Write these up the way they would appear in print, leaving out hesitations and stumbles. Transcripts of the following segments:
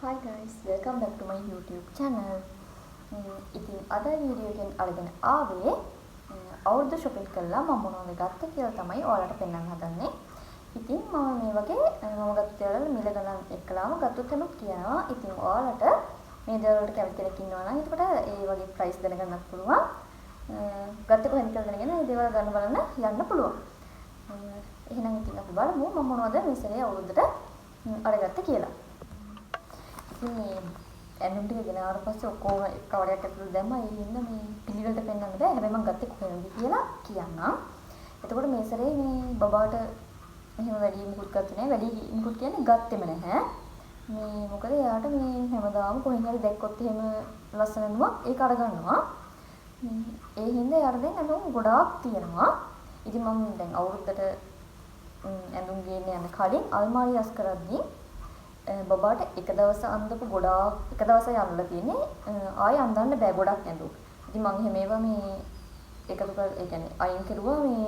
Hi guys, welcome back to my YouTube channel. ඉතින් අද video එකෙන් අරගෙන ආවේ අවුරුදු shopping කළා මම මොනවද ගත්තේ කියලා තමයි ඔයාලට පෙන්වන්න හදන්නේ. ඉතින් මම මේ වගේ මම ගත්ත දේවල් මිල ගණන් එක්කලාම ගත්තොත් එමුත් කියනවා. ඉතින් ඔයාලට මේ දේවල් වලට කැමති කෙනෙක් ඉන්නවා නම් එතකොට ඒ වගේ price දැනගන්නත් පුළුවන්. ගත්තේ කොහෙන්ද කියලා දැනගෙන මේ දේවල් ගන්න බලන්න යන්න පුළුවන්. එහෙනම් ඉතින් අපි බලමු මම මොනවද මේ සැරේ අවුරුද්දට අරගත්තේ කියලා. මේ ඇඳුම් ටික ගෙනාවට පස්සේ ඔක්කොම කවරයක් ඇතුළට දැම්මා. ඒ හින්දා මේ පිළිවෙලට පෙන්වන්න බෑ. හැබැයි මම ගත්තේ කොහෙන්ද කියලා කියන්නම්. එතකොට මේ සැරේ මේ බබාට එහෙම වැඩි මුකුත් ගත්තේ නැහැ. වැඩි මුකුත් කියන්නේ ගත්තෙම නැහැ. මේ මොකද එයාට මේ හැමදාම කොහෙන් හරි දැක්කොත් එහෙම ලස්සන ඇඳුමක් ඒක අරගන්නවා. ඒ හින්දා එයාට දැන් ඇඳුම් ගොඩාක් තියෙනවා. ඉතින් මම දැන් අවුරුද්දට ඇඳුම් ගේන්න යන කලින් අල්මාරිය අස් කරද්දී බබාට එක දවස අඳපු ගොඩාක් එක දවසයි අඳලා තියෙන්නේ. ආයෙ අඳන්න බෑ ගොඩක් ඇඳුම්. ඉතින් මම එහෙම ඒවා මේ එකතු කර ඒ කියන්නේ අයින් කරුවා මේ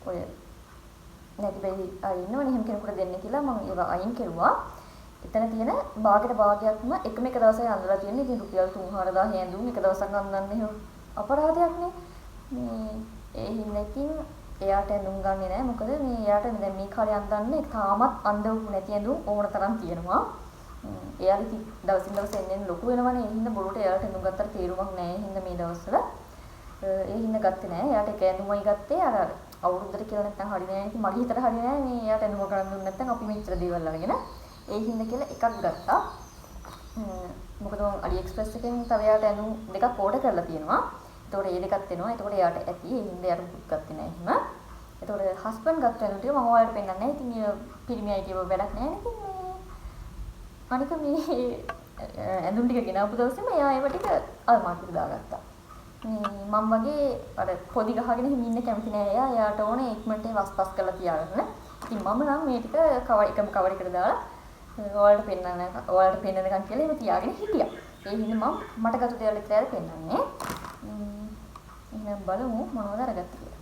ඔය නැති බැරි අය ඉන්නවනේ එහෙම කෙනෙකුට දෙන්න කියලා මම ඒවා අයින් කරුවා. එතන තියෙන භාගයට භාගයක්ම එකම එක දවසයි අඳලා තියෙන්නේ. ඉතින් රුපියල් 3-4000 ඇඳුම් එක දවසක් අඳන්න එහෙම අපරාධයක්නේ. මේ ඒ හින්දා ඉතින් එයාට ඇඳුම් ගන්නෙ නෑ. මොකද මේ එයාට දැන් මේ කාලේ අඳන්නේ තාමත් අඳවපු නැති ඇඳුම් ඕන තරම් තියෙනවා. එයාට දවසින් දවස එන්නේ ලොකු වෙනවනේ. ඒ හින්දා බොරුට එයාට ඇඳුම් ගත්තට තේරුමක් නෑ. ඒ හින්දා මේ දවස්වල ඒ හින්දා ගත්තේ නෑ. එයාට එක ඇඳුමයි ගත්තේ අර අවුරුද්දට කියලා නැත්නම් හරි නෑ. ඉතින් මගේ හිතට හරි නෑ මේ එයාට ඇඳුම ගන්න දුන්නේ නැත්නම් අපි මෙච්චර දේවල් අරගෙන. ඒ හින්දා කියලා එකක් ගත්තා. මොකද මම AliExpress එකෙන් තව එයාට ඇඳුම් දෙකක් ඕඩර් කරලා තියෙනවා. එතකොට ඒ දෙකක් එනවා. එතකොට එයාට ඇති. ඒ හින්දා එයාට මුකුත් ගත්තේ නැහැ එහෙම. එතකොට හස්බන්ඩ් ගත්ත ඇඳුම් ටික මම ඔයාලට පෙන්නන්නේ නැහැ. ඉතින් පිරිමියයි කියව වැඩක් නැහැ නේ. ඉතින් මේ අනික මේ ඇඳුම් ටික ගෙනාපු දවසේම එයා ඒව ටික අල්මාරියට දාගත්තා. මේ මම වගේ අර පොඩි ගහගෙන හිමින් ඉන්න කැමති නෑ එයා. එයාට ඕනේ ඉක්මනට වස්පස් කරලා තියාගන්න. ඉතින් මම නම් මේ ටික එකම කවර එකට දාලා ඔයාලට පෙන්නනකම් කියලා එහෙම තියාගෙන හිටියා. ඒ හින්දා මට ගත්ත දේවල් විතරයි පෙන්නන්නේ. එහෙනම් බලමු මොනවද අරගත්තේ කියලා.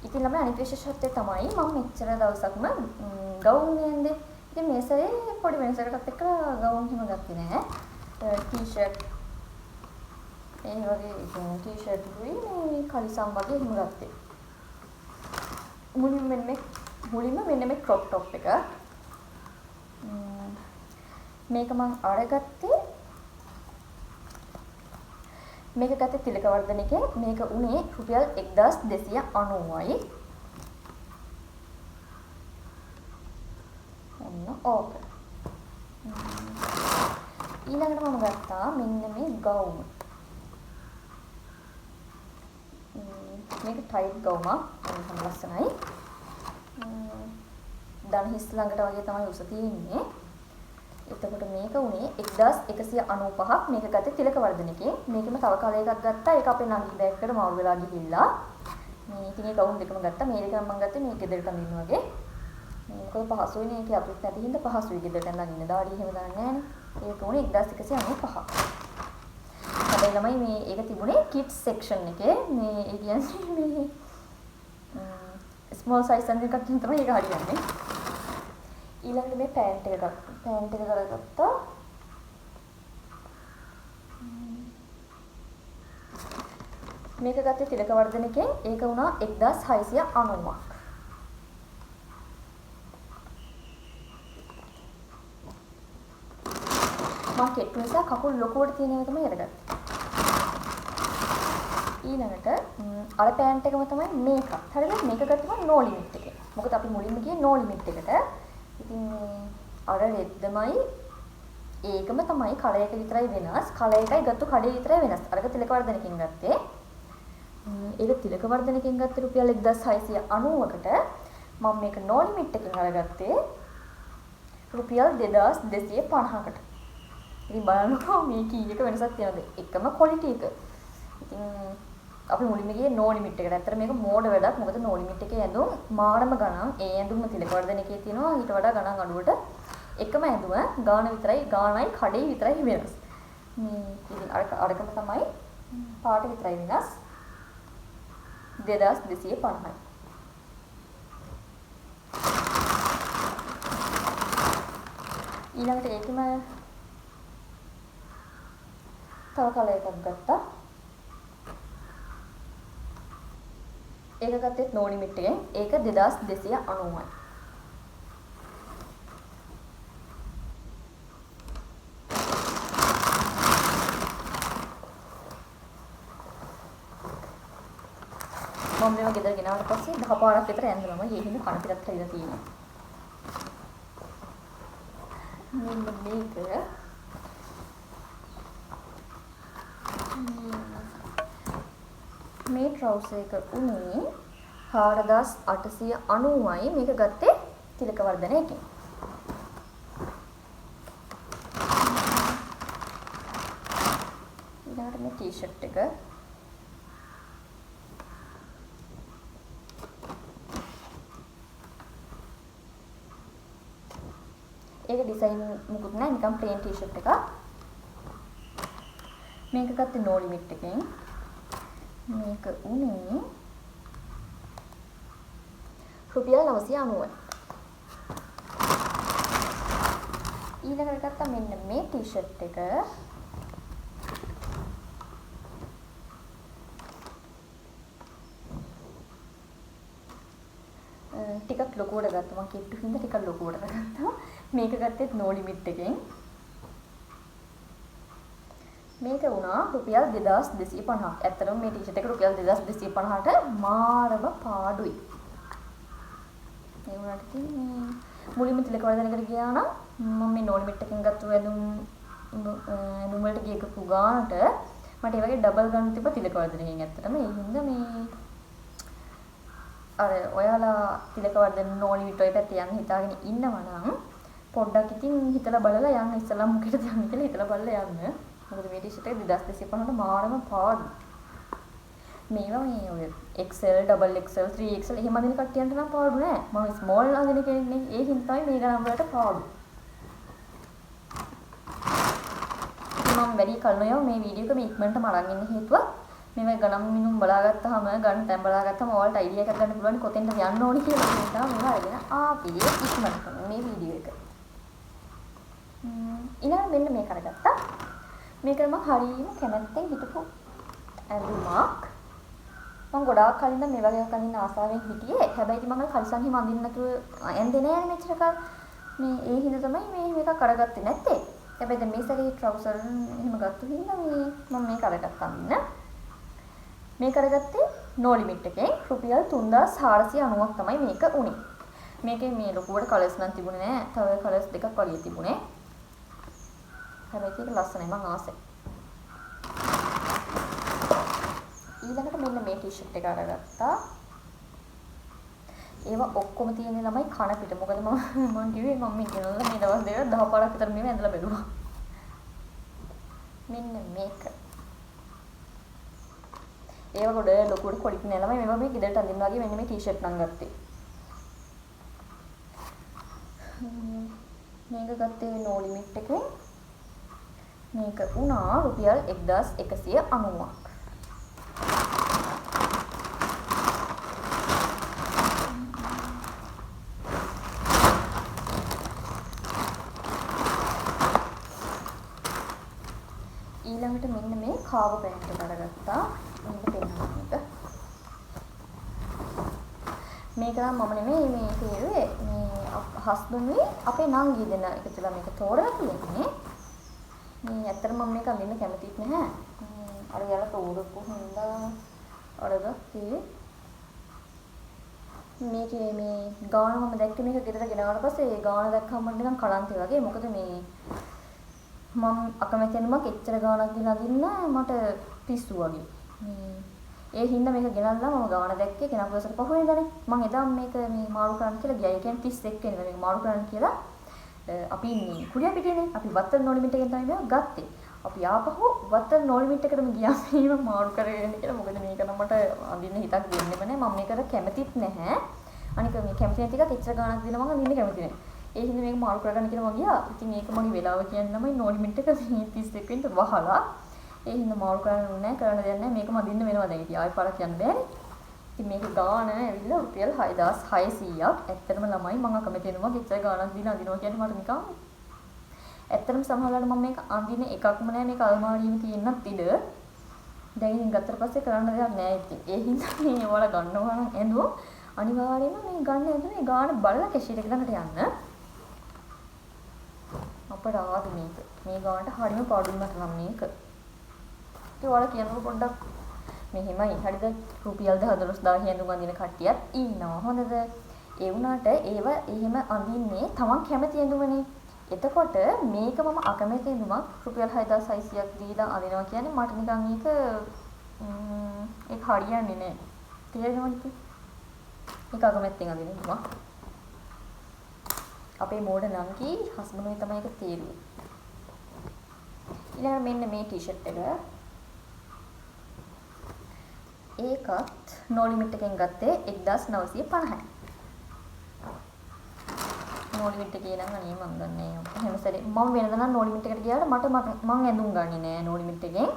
ඉතින් ළමයි අනිත් විශේෂත්වය තමයි මම මෙච්චර දවසක්ම ගවුම් නෑන්දේ. ඉතින් මේ සැරේ පොඩි වෙනසකටත් එක්ක ගවුම් හිම ගත්තේ නෑ. ටී-ෂර්ට් ඒ වගේ ටී-ෂර්ට් දුයි මේ කලිසම් වගේ හිම ගත්තේ. මුලින්ම මෙන්න මේ ක්‍රොප් টොප් එක. මේක මම අරගත්තේ මේක ගත්තේ තිලකවර්ධන එකේ. මේක උනේ රුපියල් 1290යි. ඔන්න ඕක. ඊළඟට මම ගත්තා මෙන්න මේ ගවුම. මේක ටයිට් ගවුමක්. මේක ලස්සනයි. දන හිස් ළඟට වගේ තමයි උස තියෙන්නේ. එතකොට මේක උනේ 1195ක්. මේක ගත්තේ තිලකවර්ධන එකේ. මේකෙම තව කලර් එකක් ගත්තා. ඒක අපේ නංගි බෑග්කට මාරු වෙලා ගිහිල්ලා. මේ ඉතින් ඒ ගවුම් දෙකම ගත්තා. මේ දෙකම මම ගත්තේ මේ ගෙදරට අඳින්න වගේ. මේක පහසුයිනේ. ඒකේ අපිට නැති හින්දා පහසුයි ගෙදරට අඳින්න. දාඩිය එහෙම දාන්නේ නැහනේ. ඒක උනේ 1195ක්. හැබැයි ළමයි මේ ඒක තිබුණේ kids section එකේ. මේ ඒ කියන්නේ මේ small size එකක් තමයි ඒක හරියන්නේ. ඊළඟට මේ පෑන්ට් එක කරගත්තා. මේක ගත්තේ තිලකවර්ධන එකෙන්. ඒක වුණා 1690ක්. මම කෙට්ටු නිසා කකුල් ලොකුවට තියෙන ඒවා තමයි අරගත්තේ. ඊළඟට අර පෑන්ට් එකම තමයි මේක. හරිද? මේක ගත්තම නෝ ලිමිට් එකේ. මොකද අපි මුලින්ම ගියේ නෝ ලිමිට් එකට. ඉතින් අර රෙද්දමයි ඒකම තමයි කලර් එක විතරයි වෙනස්. කලර් එකයි ගත්තු කඩේ විතරයි වෙනස්. අරක තිලකවර්ධනකින් ගත්තේ. ඒක තිලකවර්ධනකින් ගත්තේ රුපියල් 1690කට. මම මේක නෝ ලිමිට් එකකින් අරගත්තේ රුපියල් 2250කට. ඉතින් බලන්නකෝ මේ කීයක වෙනසක් තියෙනවද? එකම ක්වොලිටි එක. ඉතින් අපි මුලින්ම ගියේ නෝ ලිමිට් එකට. ඇත්තට මේක මෝඩ වැඩක්. මොකද නෝ ලිමිට් එකේ ඇඳුම් මාරම ගණන්. ඒ ඇඳුම තිලකවර්ධන එකේ තියෙනවා ඊට වඩා ගණන් අඩුවට. එකම ඇඳුම ගාන විතරයි ගානයි කඩේ විතරයි වෙනස්. මේ ඉතින් අරකම තමයි පාට විතරයි වෙනස්. 2250යි. ඊළඟට ඒකෙම තව කලර් එකක් ගත්තා. ඒක ගත්තේ no limit එකෙන්. ඒක 2290යි. මම මේවා ගෙදර ගෙනාවට පස්සේ 10 පාරක් විතර ඇඳලා මම යෙහිඳ කන පිටත් හැදිලා තියෙනවා. මෙන්න මේක මේ ට්‍රවුසර් එක උනේ 4890යි. මේක ගත්තේ තිලක වර්ධන එකෙන්. ඊළඟට මේ ටී-ෂර්ට් එක ඒක ඩිසයින් මුකුත් නැහැ, නිකන් ප්ලේන් ටී-ෂර්ට් එකක්. මේක ගත්තේ no limit එකෙන්. මේක උනේ රුපියල් 990යි. ඊළඟට ගත්තා මෙන්න මේ ටී-ෂර්ට් එක. ටිකක් ලොකුවට ගත්තා. මම කිට්ටු හින්දා ටිකක් ලොකුවට ගත්තා. මේක ගත්තේ no limit එකෙන්. මේක වුණා රුපියල් 2250ක්. ඇත්තටම මේ ටී-ෂර්ට් එක රුපියල් 2250ට මාරම පාඩුයි. ඒ වුණාට ඉතින් මුලින්ම තිලක වර්ධනයකට ගියා නම් මම මේ no limit එකෙන් ගත්ත වැදුම් වලට ගිය එකපු ගානට මට ඒ වගේ ඩබල් ගන්න තිබ්බ තිලක වර්ධනයෙන්. ඇත්තටම ඒ හින්දා මේ අර ඔයාලා තිලක වර්ධන no limit ඔය පැත්තේ යන්න හිතාගෙන ඉන්නවා නම් පොඩ්ඩක් ඉතින් හිතලා බලලා යන්න. ඉස්සලා මොකටද යන්නේ කියලා හිතලා බලලා යන්න. මොකද මේ ටී-ෂර්ට් එක 2250ට මාරම පාඩු. මේවා මේ ඔය XL, double XL, 3XL එහෙම අදින කට්ටියන්ට නම් පාඩු නෑ. මම ස්මෝල් අදින කෙනෙක් නේ. ඒ හින්දා තමයි මේ ගණන් වලට පාඩු. මම වැඩි කල් නොයව මේ වීඩියෝ එක මේ ඉක්මනටම අරන් ඉන්න හේතුව මේ ගණන් මිනුම් බලාගත්තාම ගන්න තැන් බලාගත්තාම ඔයාලට අයිඩියා එකක් ගන්න පුළුවන් කොතෙන්ද යන්න ඕනි කියලා. ඒ නිසා මේවා අරගෙන ආපියේ ඉක්මනට මේ වීඩියෝ එක. ඊළඟ මෙන්න මේක අරගත්තා. මේක මම හරියම කැමැත්තෙන් හිටපු ඇඳුමක්. මම ගොඩාක් කලින් මේ වගේ එකක් අඳින්න ආසාවෙන් හිටියේ. හැබැයි ඉතින් මම කල්සන් හිම අඳින්න නැතුව ඇඳේ නෑනේ මෙච්චර කල්. මේ ඒ හින්දා තමයි මේ මේක අරගත්තේ නැත්තේ. හැබැයි දැන් මේ සැරේ ට්‍රවුසර් එහෙම ගත්ත හින්දා මම මේක අරගත්තා අඳින්න. මේක අරගත්තේ no limit එකෙන් රුපියල් 3490ක් තමයි මේක උනේ. මේකේ මේ ලොකුවට කලර්ස් නම් තිබුණේ නෑ. තව කලර්ස් දෙකක් වගේ තිබුණේ. හැබැයි ඒක ලස්සනයි, මම ආසයි. ඊළඟට මෙන්න මේ ටී-ෂර්ට් එක අරගත්තා. ඒවා ඔක්කොම තියෙන්නේ ළමයි කන පිට. මොකද මම කිව්වේ මම මේ ගෙනල්ලා මේ දවස් දෙක 10 පාරක් විතර මේව ඇඳලා බැලුවා. මෙන්න මේක. ඒවා ගොඩ ලොකුවට කොලික් නෑ ළමයි. මේවා මේ ගෙදරට අඳින්න වගේ මෙන්න මේ ටී-ෂර්ට් නම් ගත්තේ. මේක ගත්තේ no limit එකෙන්. මේක වුණා රුපියල් 1190ක්. ඊළඟට මෙන්න මේ කාව පැන්ට් එක අරගත්තා. මේක පෙන්නන්න මේක. මේක නම් මම නෙමෙයි මේ තේරුවේ මේ හස්බන්ඩ්ගේ අපේ නංගි දෙන එකතුලා මේක තෝරලා තියෙන්නේ. මේ ඇත්තට මම මේක අඳින්න කැමතිත් නැහැ. අර යාලා තෝරපු හින්දා අරගත්තේ. මේකේ මේ ගාන මම දැක්කේ මේක ගෙදර ගෙනාවට පස්සේ ඒ ගාන දැක්කම මට නිකන් කලන්තේ වගේ. මොකද මේ මම අකමැති වෙනමක් එච්චර ගානක් දීලා අඳින්න මට පිස්සු වගේ. ඒ හින්දා මේක ගෙනල්ලා මම ගාන දැක්කේ ගෙනත් දවසට පහුවෙනිදානේ. මම එදා මේක මේ මාරු කරන්න කියලා ගියා. ඒ කියන්නේ 31 වෙනිදා මේක මාරු කරන්න කියලා අපි ඉන්නේ කුඩියා පිටියනේ. අපි වත්තල් no limit එකෙන් තමයි මේක ගත්තේ. අපි ආපහු වත්තල් no limit එකටම ගියා මේව මාරු කරගෙන කියලා. මොකද මේක නම් මට අඳින්න හිතක් දෙන්නෙම නැහැ. මම මේකට කැමතිත් නැහැ. අනික මේ කැමති නැති එකත් එච්චර ගානක් දීලා මම අඳින්න කැමති නැහැ. ඒ හින්දා මේක මාරු කරගන්න කියලා මම ගියා. ඉතින් ඒක මගේ වෙලාව කියන්නේ තමයි no limit එක 31 වෙනිදා වහලා. ඒ හින්දා මාරු කරන්න ඕනේ නැහැ. කරන්න දෙයක් නැහැ. මේක මදින්න වෙනවා දැන්. ඉතින් ආයෙ පාරක් යන්න බෑනේ. ඉතින් මේක ගාන ඇවිල්ලා රුපියල් 6600ක්. ඇත්තටම ළමයි මම අකමැති වෙනවා ගෙච්චර ගානක් දීලා අඳිනවා කියන්නේ මට නිකන් ඇත්තටම සමහරවිට මම මේක අඳින එකක්ම නෑ මේක අල්මාරියෙම තියෙන්නත් ඉඩ. දැන් ඉතින් ගත්තට පස්සේ කරන්න දෙයක් නෑ ඉතින්. ඒ හින්දා මේ ඔයාලා ගන්නවා නම් ඇඳුම් අනිවාර්යයෙන්ම මේ ගන්න ඇඳුමේ ගාන බලලා කැෂියට එක ළඟට යන්න. අපට ආවද මේක. මේ ගානට හරියම පාඩුයි මට නම් මේක. ඉතින් ඔයාලා කියනකොට පොඩ්ඩක් මෙහෙමයි. හරිද? රුපියල් 14000 ඇඳුම් අඳින කට්ටියත් ඉන්නවා. හොඳද? ඒ වුණාට ඒව එහෙම අඳින්නේ තමන් කැමති ඇඳුමනේ. එතකොට මේක මම අකමැති ඇඳුමක් රුපියල් 6600ක් දීලා අඳිනවා කියන්නේ මට නිකන් ඒක හරියන්නේ නැහැ. තේරෙනවද? ඒක අකමැත්තෙන් අඳින ඇඳුමක්. අපේ මෝඩ නංගි හස්බන්ඩ්ගේ තමයි ඒක තේරුවේ. ඊළඟට මෙන්න මේ ටී-ෂර්ට් එක. ඒකත් නෝ ලිමිට් එකෙන් ගත්තේ 1950යි. නෝ ලිමිට් එකේ නම් අනේ මම දන්නේ නැහැ. එහෙම සැරේ මම වෙනද නම් නෝ ලිමිට් එකට ගියාට මම ඇඳුම් ගන්නේ නැහැ නෝ ලිමිට් එකෙන්.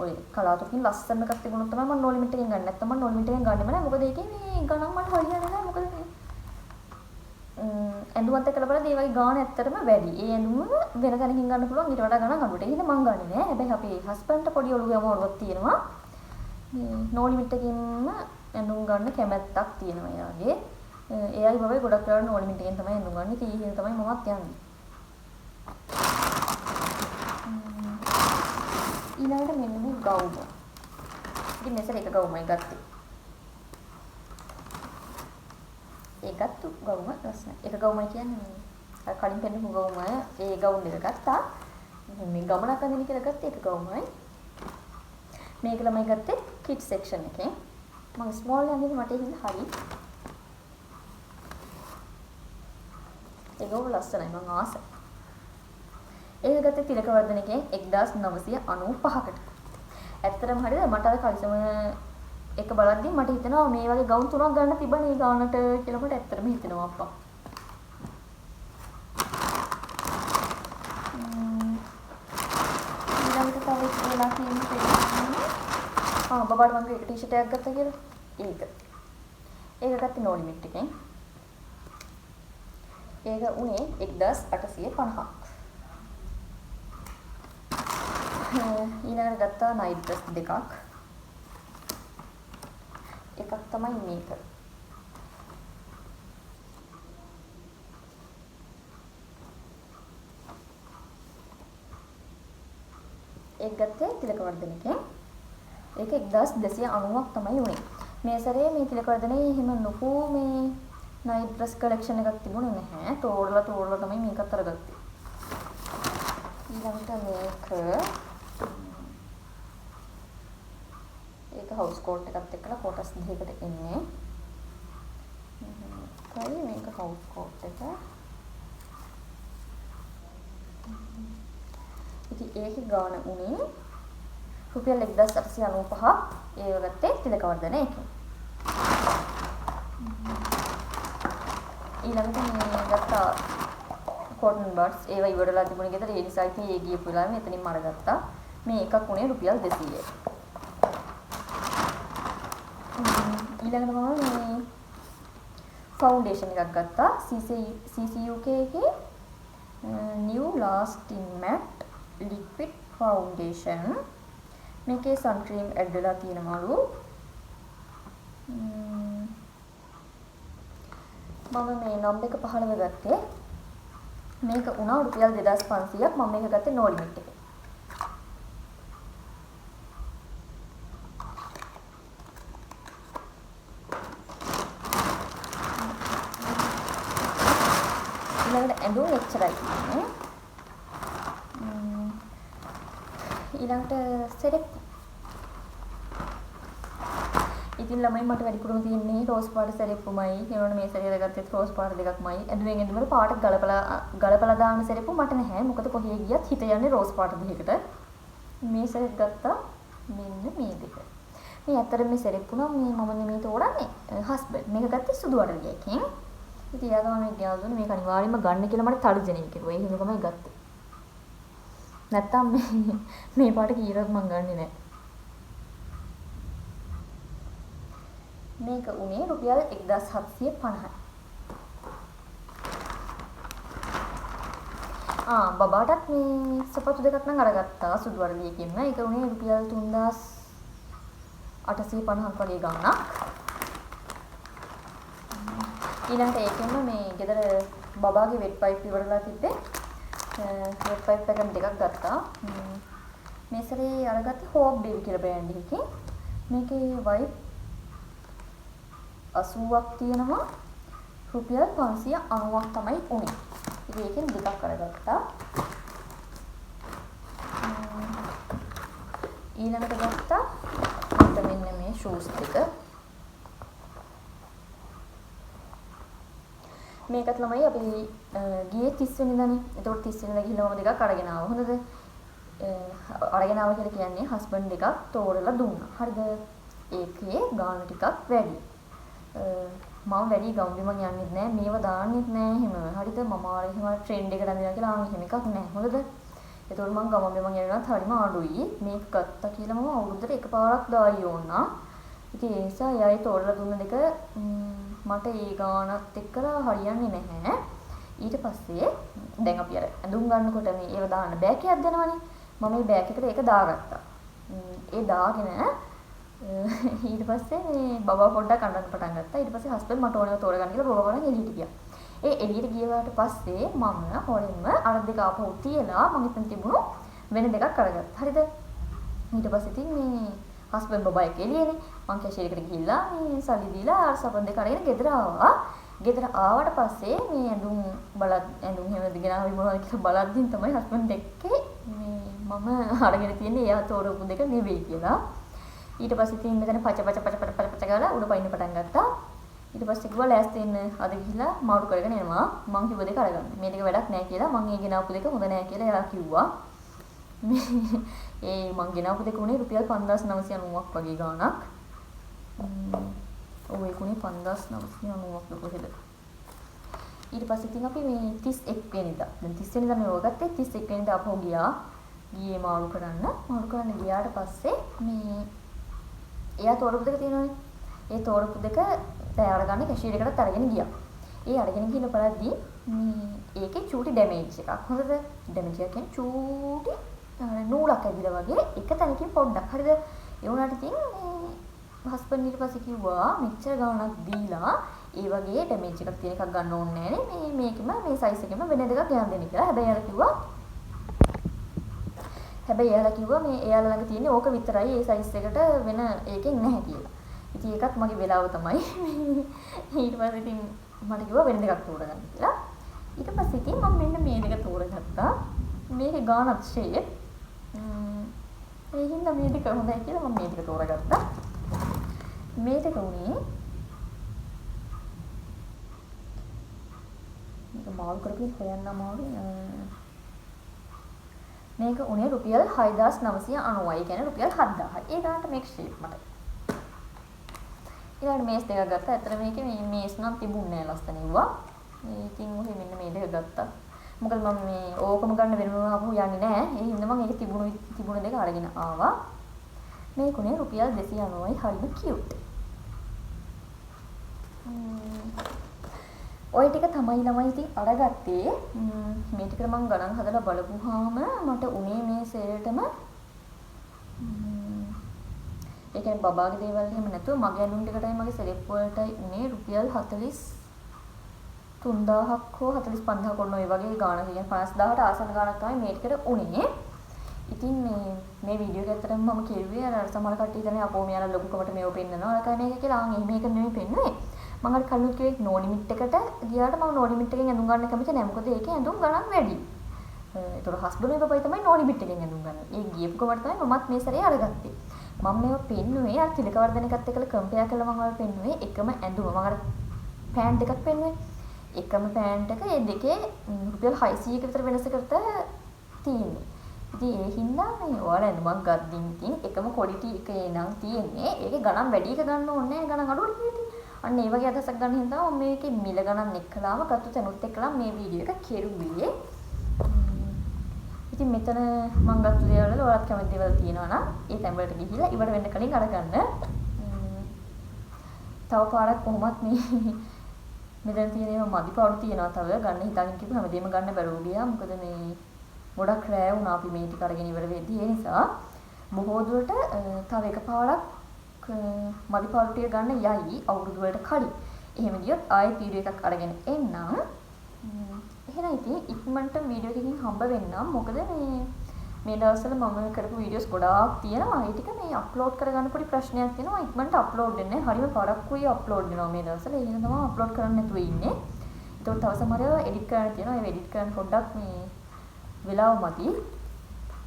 ඔය කලාතුරකින් ලස්සන එකක් තිබුණොත් තමයි මම නෝ ලිමිට් එකෙන් ගන්නේ. නැත්නම් මම නෝ ලිමිට් එකෙන් ගන්නෙම නැහැ. මොකද ඒකේ මේ ගණන් මට හරියන්නේ නැහැ. මොකද ඇඳුමත් එක්කලා බලද්දී ඒ වගේ ගාණ ඇත්තටම වැඩි. ඒ ඇඳුම වෙන තැනකින් ගන්න පුළුවන් ඊට වඩා ගණන් අඩුවට. ඒ හින්දා මම ගන්නේ නැහැ. හැබැයි අපේ හස්බන්ඩ්ට පොඩි ඔළුවේ අමාරුවක් තියෙනවා. මේ නෝ ලිමිට් එකකින්ම ඇඳුම් ගන්න කැමැත්තක් තියෙනවා එයාගේ. එයාගේ බබයි ගොඩක් කරලා නෝ ලිමිට් එකෙන් තමයි ඇඳුම් ගන්න. ඉතින් ඒ තමයි මමත් යන්නේ. ඊළඟට මෙන්න මේ ගවුම. ඉතින් මෙසර එක ගවුමයි ගත්තේ. ඒකත් ගවුම ලස්සනයි. එක ගවුමයි කියන්නේ අර කලින් පෙන්නපු ගවුමයි. ඒ ගවුම් එක ගත්තා. මේ ගමනක් අඳින්න කියලා ගත්තේ එක ගවුමයි. මේක ළමයි ගත්තේ කිඩ් සෙක්ෂන් එකෙන්. මම ස්මෝල් අඳින්න මට ඒක හරි. ඒක ලස්සනයි මම ආසයි. ඒක ගත්තේ තිලකවර්ධනකෙන් 1995කට. ඇත්තටම හරියද මට අර කලිසම එක බලද්දි මට හිතෙනවා මේ වගේ ගවුම් තුනක් ගන්න තිබ්බනේ ගානට කියලා මට ඇත්තටම හිතෙනවා අප්පා. ඊළඟට තව ඉස්සෙල්ලා කියන්නේ බබාට මම එක ටී-ෂර්ට් එකක් ගත්තා කියලා. ඒක ගත්තේ නෝ ලිමිට් එකෙන්. ඒක උනේ 1850ක්. ඊළඟට ගත්තා නයිට් ඩ්‍රස් දෙකක්. එකක් තමයි මේක. ඒක ගත්තේ තිලකවර්ධනකෙන්. ඒක 1290ක් තමයි උනේ. මේ සැරේ මේ තිලකවර්ධනේ එහෙම ලොකු මේ නයිට් ඩ්‍රස් කලෙක්ෂන් එකක් තිබුණේ නැහැ. තෝරලා තමයි මේකත් අරගත්තේ. ඊළඟට මේක ඒක හවුස් කෝට් එකත් එක්කලා කොටස් දෙකකට එන්නේ. මේක හවුස් කෝට් එක. ඉතින් ඒකේ ගාණ උනේ රුපියල් 1895ක්. ඒව ගත්තේ තිලකවර්ධන එකෙන්. ඊළඟට මේ ගත්තා කොටන් බඩ්ස්. ඒව ඉවරලා තිබුණේ ගෙදර. ඒ නිසා ඉතින් ඒ ගියපු වෙලාවෙ එතනින්ම අරගත්තා. මේ එකක් උනේ රුපියල් 200යි. ඊළඟට මම මේ ෆවුන්ඩේෂන් එකක් ගත්තා. CCUK එකේ new lasting matte liquid foundation. මේකේ sun cream ඇඩ් වෙලා තියෙනවලු. මම මේ නම් එක 15 ගත්තේ. මේක උනා රුපියල් 2500ක්. මම මේක ගත්තේ නෝ ලිමිට් එකේ. ඊළඟට ඇඳුම් එච්චරයි කියන්නේ. ඊළඟට සෙරෙප්පු. ඉතින් ළමයි මට වැඩිපුරම තියෙන්නේ රෝස් පාට සෙරෙප්පුමයි. ඒනවනේ මේ සැරේ ගත්තේ රෝස් පාට දෙකක්මයි. ඇඳුමෙන් ඇඳුමට පාට ගලපලා දාන සෙරෙප්පු මට නැහැ. මොකද කොහේ ගියත් හිත යන්නේ රෝස් පාට දෙකකට. මේ සෙරෙප් ගත්තා මෙන්න මේ දෙක. මේ ඇත්තට මේ සෙරෙප්පු නම් මේ මම නෙමෙයි තෝරන්නේ. හස්බන්ඩ් මේක ගත්තේ සුදු අරලියකින්. ඉතින් එයා තමයි මේ ගියා දුන්නේ මේක අනිවාර්යයෙන්ම ගන්න කියලා මට තර්ජනය කෙරුවා. ඒ හින්දා තමයි ගත්තේ. නැත්තම් මේ පාට කීරක් මං ගන්නෙ නෑ. මේක උනේ රුපියල් 1750යි. බබාටත් මේ සපත්තු දෙකක් නම් අරගත්තා සුදු වර්ගයකින්ම. ඒක උනේ රුපියල් 3850ක් වගේ ගාණක්. ඊළඟට ඒකෙන්ම මේ ගෙදර බබාගේ වෙට් පයිප් ඉවරලා තිබ්බේ. වෙට් පයිප් පැකට් දෙකක් ගත්තා. මේ සැරේ අරගත්තේ හෝප් බේබි කියලා බ්‍රෑන්ඩ් එකකින්. මේකේ වයිප් 80ක් තියෙනවා. රුපියල් 590ක් තමයි උනේ. ඉතින් ඒකෙන් දෙකක් අරගත්තා. ඊළඟට ගත්තා මට මෙන්න මේ ෂූස් දෙක. මේකත් ළමයි අපි ගියේ 30 වෙනිදානේ. ඒතකොට 30 වෙනිදා ගිහිල්ලා මම දෙකක් අරගෙන ආවා. හොඳද? අරගෙන ආවා කියලා කියන්නේ හස්බන්ඩ් එකක් තෝරලා දුන්නා. හරිද? ඒකේ ගාණ ටිකක් වැඩි. මම වැඩි ගම් බිමන් යන්නෙත් නෑ. මේව දාන්නෙත් නෑ එහෙම. හරිද? මම ආර එහෙම ට්‍රෙන්ඩ් එකට අඳිනවා කියලා එහෙම එකක් නෑ. හොඳද? ඒතකොට මම ගම බිමන් යනවත් හරිම අඩුයි. මේක ගත්තා කියලා මම අවුරුද්දට එකපාරක් දායි ඕනා. ඉතින් ඒ නිසා එයායි තෝරලා දුන්න දෙක මට ඒ ගානත් එක්කලා හරියන්නේ නැහැ. ඊට පස්සේ දැන් අපි අර ඇඳුම් ගන්නකොට මේ ඒව දාන්න බෑග් එකක් දෙනවනේ. මම මේ බෑග් එකට ඒක දාගත්තා. ඒ දාගෙන ඊට පස්සේ මේ බබා පොඩ්ඩක් අඬන්න පටන් ගත්තා. ඊට පස්සේ හස්බන්ඩ් මට ඕනව තෝරගන්න කියලා බබා වරන් එළියට ගියා. ඒ එළියට ගියාට පස්සේ මම හොරෙන්ම අර දෙක ආපහු තියලා මම ඉතින් තිබුණු වෙන දෙකක් අරගත්තා. හරිද? ඊට පස්සේ ඉතින් මේ හස්බන්ඩ් බබා එක එළියනේ. මං කැෂියර් එකට ගිහිල්ලා මේ සල්ලි දීලා අර සපන් දෙක අරගෙන ගෙදර ආවා. ගෙදර ආවට පස්සේ මේ ඇඳුම් හැම දෙගෙන ආවි මොනවද කියලා බලද්දී තමයි හස්බන්ඩ් දැක්කේ මේ මම අරගෙන තියන්නේ එයා තෝරපු දෙක නෙවෙයි කියලා. ඊට පස්සේ ඉතින් මෙතන පච ගාලා උඩ පයින්න පටන් ගත්තා. ඊට පස්සේ කිව්වා ලෑස්ති වෙන්න අද ගිහිල්ලා මාරු කරගෙන එනවා. මං කිව්ව දෙක අරගන්න. මේ දෙක වැඩක් නැහැ කියලා මං ඒ ගෙනාවු දෙක හොඳ නැහැ කියලා එයා කිව්වා. ඒ මං ගෙනාවු දෙක උනේ රුපියල් 5990ක් වගේ ගාණක්. ඔව් ඒකුනේ 5990ක් කොහෙද? ඊට පස්සේ ඉතින් අපි මේ 31 වෙනිදා. දැන් 30 වෙනිදා මේ වගත්තේ 31 වෙනිදා අපහු ගියා. ගියේ මාරු කරන්න ගියාට පස්සේ මේ එයා තෝරපු දෙක තියෙනවනේ. ඒ තෝරපු දෙක තයාර ගන්න කැෂියර් එකටත් අරගෙන ගියා. ඒ අරගෙන ගිහින් බලද්දී මේ ඒකේ චූටි ඩැමේජ් එකක්. හොඳද? ඩැමේජ් එක කියන්නේ චූටි නූලක් ඇදිලා වගේ එක තැනකින් පොඩ්ඩක්. හරිද? ඒ වුණාට ඉතින් මේ හස්බන්ඩ් ඊට පස්සේ කිව්වා මෙච්චර ගාණක් දීලා ඒ වගේ ඩැමේජ් එකක් තියෙන එකක් ගන්න ඕනේ නෑනේ. මේකෙම මේ සයිස් එකෙම වෙන දෙකක් ගන්න දෙන්න කියලා. හැබැයි එයාලා කිව්වා මේ එයාලා ළඟ තියෙන්නේ ඕක විතරයි. ඒ සයිස් එකට වෙන ඒකෙන් නැහැ කියලා. ඉතින් ඒකත් මගේ වෙලාව තමයි. ඊට පස්සේ ඉතින් මට කිව්වා වෙන දෙකක් තෝරගන්න කියලා. ඊට පස්සේ ඉතින් මම මෙන්න මේ දෙක තෝරගත්තා. මේකේ ගානත් ෂේප්. ඒ හින්දා මේ දෙක හොඳයි කියලා මම මේ දෙක තෝරගත්තා. මේ දෙක උනේ මේක මාල් කරපින් හොයන්න අමාරුයි. මේක උනේ රුපියල් 6990යි. කියන්නේ රුපියල් 7000යි. ඒ ගානට මේක ෂේප් මට. ඊළඟට මේස් දෙකක් ගත්තා. ඇත්තට මේකේ මේ මේස් නම් තිබුණේ නැහැ ලස්සන ඉවුවා. ඉතින් ඔහේ මෙන්න මේ දෙක ගත්තා. මොකද මම මේ ඕකම ගන්න වෙනම ආපහු යන්නේ නැහැ. ඒ හින්දා මම ඒක තිබුණ දෙක අරගෙන ආවා. මේකුනේ රුපියල් 290යි. හරිම කියුට්. ඔය ටික තමයි ළමයි ඉතින් අරගත්තේ. මේ ටික මම ගණන් හදලා බලපුවාම මට උනේ මේ සේරටම ඒ කියන්නේ බබාගේ දේවල් එහෙම නැතුව මගේ ඇඳුම් ටිකටයි මගේ සෙලෙප් වලටයි උනේ රුපියල් 43000ක් හෝ 45000ක් වුණ ඔය වගේ ගාණක්. කියන්නේ 50000ට ආසන්න ගාණක් තමයි මේ ටිකට උනේ. ඉතින් මේ වීඩියෝ එක ඇත්තටම මම කිව්වේ අර සමහර කට්ටිය ඉතනේ අපෝ මෙයාලා ලොකුකමට මේව පෙන්නනවා. අර කයි මේක කියලා ආන් මේක නෙමෙයි පෙන්නුවේ. මම අර කලින් කිව්වේ නෝ ලිමිට් එකට ගියාට මම නෝ ලිමිට් එකෙන් ඇඳුම් ගන්න කැමති නැහැ. මොකද ඒකේ ඇඳුම් ගණන් වැඩි. ඒතර හස්බන්ඩ් එකයි තමයි නෝ ලිමිට් එකෙන් ඇඳුම් ගන්න. ඒ ගියපු කමට තමයි මමත් මේ සැරේ අරගත්තේ. මම මේව පෙන්නුවේ අර තිලකවර්ධන එකත් එක්කලා කම්පෙයාර් කරලා මම ඔයාලට පෙන්නුවේ එකම ඇඳුම. මම අර පෑන්ට් දෙකක් පෙන්නුවේ. එකම පෑන්ට් එක ඒ දෙකේ රුපියල් 600ක විතර වෙනසකට තියෙන්නේ. ඉතින් ඒ හින්දා මේ ඔයාලා ඇඳුමක් ගද්දින් ඉතින් එකම ක්වොලිටි එකේ නම් තියෙන්නේ. ඒකේ ගණන් වැඩි එක ගන්න ඕනේ නැහැ. ගණන් අඩු වෙන්නේ. අන්න ඒ වගේ අදහසක් ගන්න හින්දා මම මේකේ මිල ගණන් එක්කලාම ගත්ත තැනුත් එක්කලා මේ වීඩියෝ එක කෙරුවේ. ඉතින් මෙතන මම ගත්ත දේවල් වල ඔයාලත් කැමති දේවල් තියෙනවා නම් ඒ තැන් වලට ගිහිල්ලා ඉවර වෙන්න කලින් අරගන්න. තව පාරක් කොහොමත් මේ මෙතන තියෙන ඒවා මදි පාඩු තියෙනවා තව ගන්න හිතාගෙන කිව්ව හැමදේම ගන්න බැරුව ගියා. මොකද මේ ගොඩක් රෑ වුණා අපි මේ ටික අරගෙන ඉවර වෙද්දී. ඒ නිසා බොහෝ දුරට තව එකපාරක් මදි පාඩු ටික ගන්න යයි අවුරුදු වලට කලින්. එහෙම ගියොත් ආයෙත් වීඩියෝ එකක් අරගෙන එන්නම්. එහෙනම් ඉතින් ඉක්මනට වීඩියෝ එකකින් හම්බ වෙන්නම්. මොකද මේ දවස්වල මම කරපු වීඩියෝස් ගොඩාක් තියෙනවා. ඒ ටික මේ අප්ලෝඩ් කරගන්න පොඩි ප්‍රශ්නයක් තියෙනවා. ඉක්මනට අප්ලෝඩ් වෙන්නේ. හරිම පරක්කුයි අප්ලෝඩ් වෙනවා මේ දවස්වල. ඒ හින්දා තමයි අප්ලෝඩ් කරන්න නැතුව ඉන්නේ. ඒතකොට තව සමහර ඒවා එඩිට් කරන්න තියෙනවා. ඒ එඩිට් කරන්න පොඩ්ඩක් මේ වෙලාව මදි.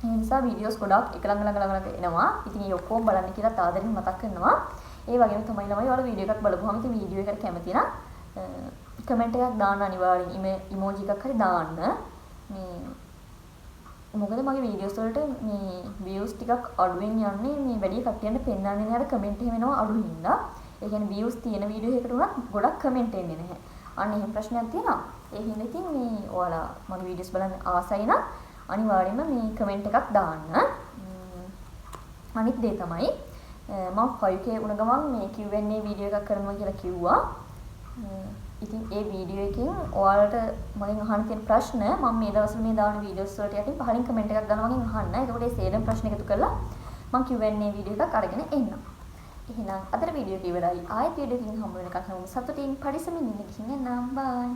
ඒ නිසා වීඩියෝස් ගොඩාක් එක ළඟ එනවා. ඉතින් ඒ ඔක්කොම බලන්න කියලා ආදරෙන් මතක් කරනවා. ඒ වගේම තමයි ළමයි ඔයාලා වීඩියෝ එකක් බලපුවාම ඉතින් වීඩියෝ එකට කැමති නම් කමෙන්ට් එකක් දාන්න අනිවාර්යෙන් ඉමෝජි එකක් හරි දාන්න. මේ මොකද මගේ වීඩියෝස් වලට මේ views ටිකක් අඩුවෙන් යන්නේ මේ වැඩි කට්ටියන්ට පෙන්වන්නේ නැහැ අර කමෙන්ට් එහෙම එනවා අඩු හින්දා. ඒ කියන්නේ views තියෙන වීඩියෝ එකකට උනත් ගොඩක් කමෙන්ට් එන්නේ නැහැ. අන්න එහෙම ප්‍රශ්නයක් තියෙනවා. ඒ හින්දා ඉතින් මේ ඔයාලා මගේ වීඩියෝස් බලන්න ආසයි නම් අනිවාර්යයෙන්ම මේ කමෙන්ට් එකක් දාන්න. අනිත් දේ තමයි මම 5K වුණ ගමන් මේ Q&A වීඩියෝ එකක් කරනවා කියලා කිව්වා. ඉතින් ඒ වීඩියෝ එකෙන් ඔයාලට මගෙන් අහන්න තියෙන ප්‍රශ්න මම මේ දවස්වල මේ දාන වීඩියෝස් වලට යටින් පහලින් කමෙන්ට් එකක් දානවා මගෙන් අහන්න. එතකොට ඒ සේරම ප්‍රශ්න එකතු කරලා මම Q&A වීඩියෝ එකක් අරගෙන එන්නම්. එහෙනම් අදට වීඩියෝ එක ඉවරයි. ආයෙත් වීඩියෝ එකකින් හම්බ වෙනකන් හැමෝම සතුටින් පරිස්සමින් ඉන්න ගිහින් එන්නම්. බයි.